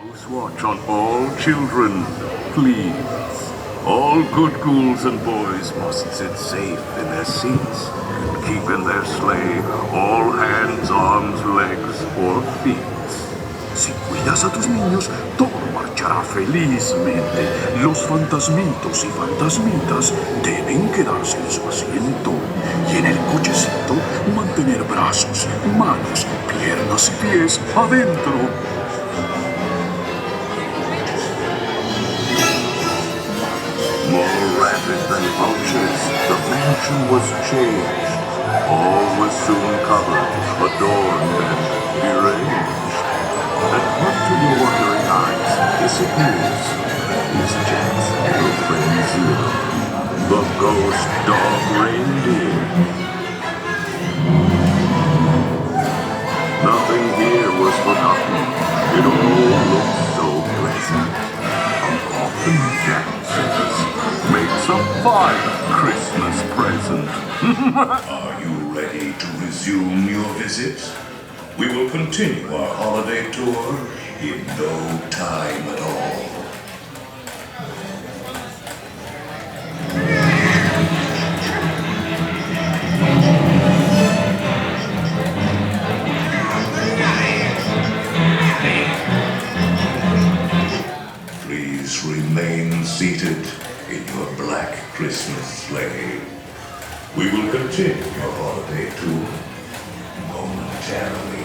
Close watch on all children, please. All good ghouls and boys must sit safe in their seats and keep in their sleigh all hands, arms, legs, or feet. Si cuidas a tus niños, todo marchará felizmente. Los fantasmitos y fantasmitas deben quedarse en su asiento. Y en el cochecito, mantener brazos, manos, piernas y pies adentro. More rapid than vultures, the mansion was changed. All was soon covered, adorned, and deranged. And what to your wondering eyes disappears is Jack's little friend Zero, the ghost dog reindeer. Nothing here was forgotten. It all looked so pleasant. Often Jack says, makes a fine Christmas present. Are you ready to resume your visit? We will continue our holiday tour in no time at all. Please remain seated in your black Christmas sleigh. We will continue our holiday tour momentarily.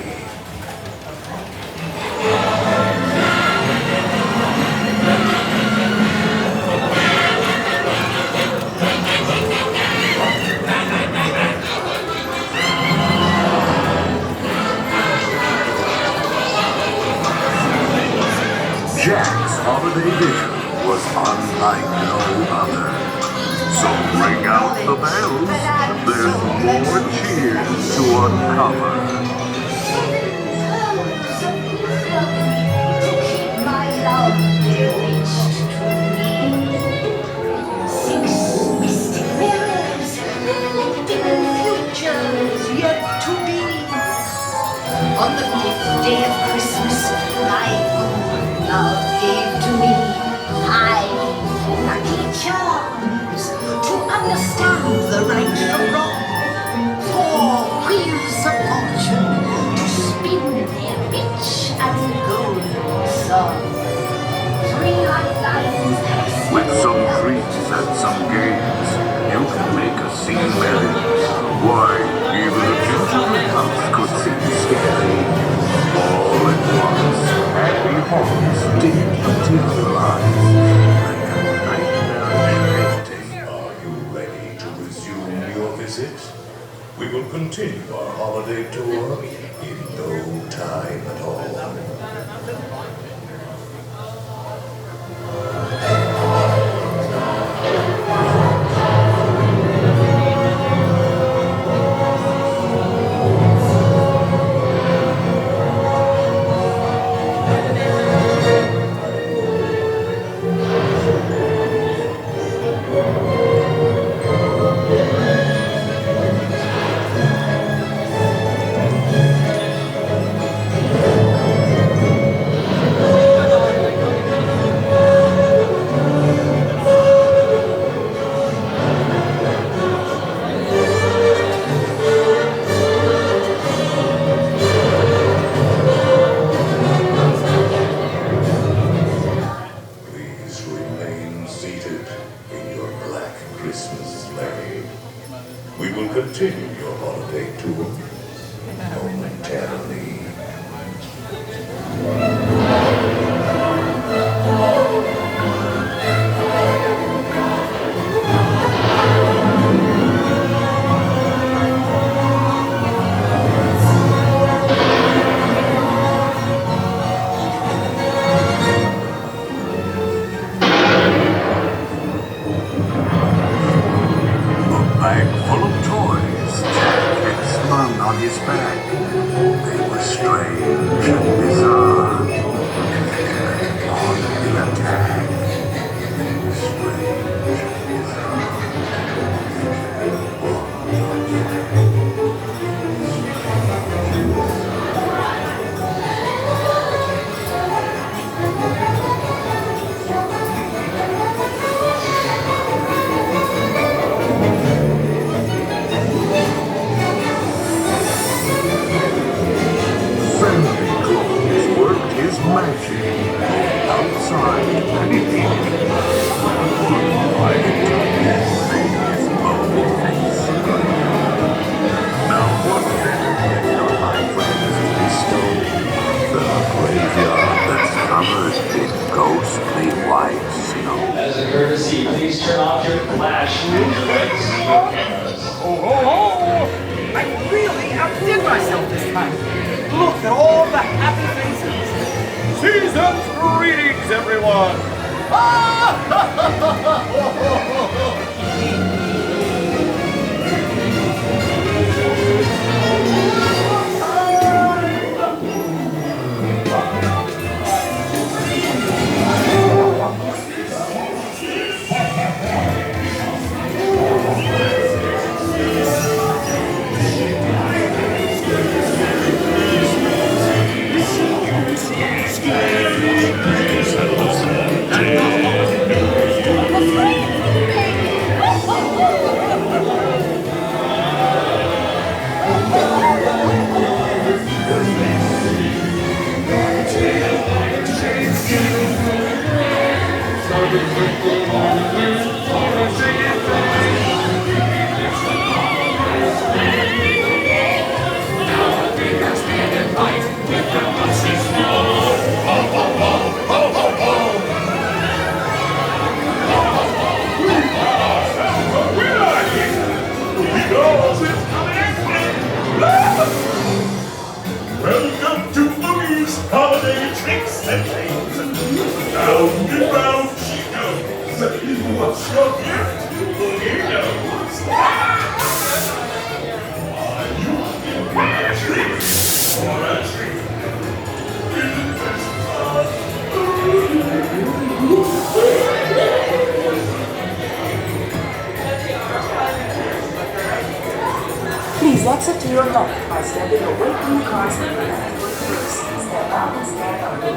Jack's holiday vision was unlike no other. So ring out the bells, there's more cheers to uncover. On the 5th day of Christmas, my own love gave to me 5 lucky charms to understand the right from wrong. 4 wheels of fortune to spin their rich and golden song. 3 lifelines that With some treats and some games, you can make a scene merry. Why, even a gingerbread house could seem scary. All at once, happy homes did materialize. Like a nightmarish painting. Are you ready to resume your visit? We will continue our holiday tour in no time at all. magic outside. Now what better my friends to bestow than a graveyard that's covered in ghostly white snow? As a courtesy, please turn off your flash lights. Oh, I really outdid myself this time. Look at all the happy faces. Season's greetings, everyone. Welcome to Boogie's Holiday Tricks and Games. Round and round she goes. What's your gift? Boogie knows. Are you in a treat or a treat? Isn't this fun? Please exit to your left by standing away from the cars and step out and stand on the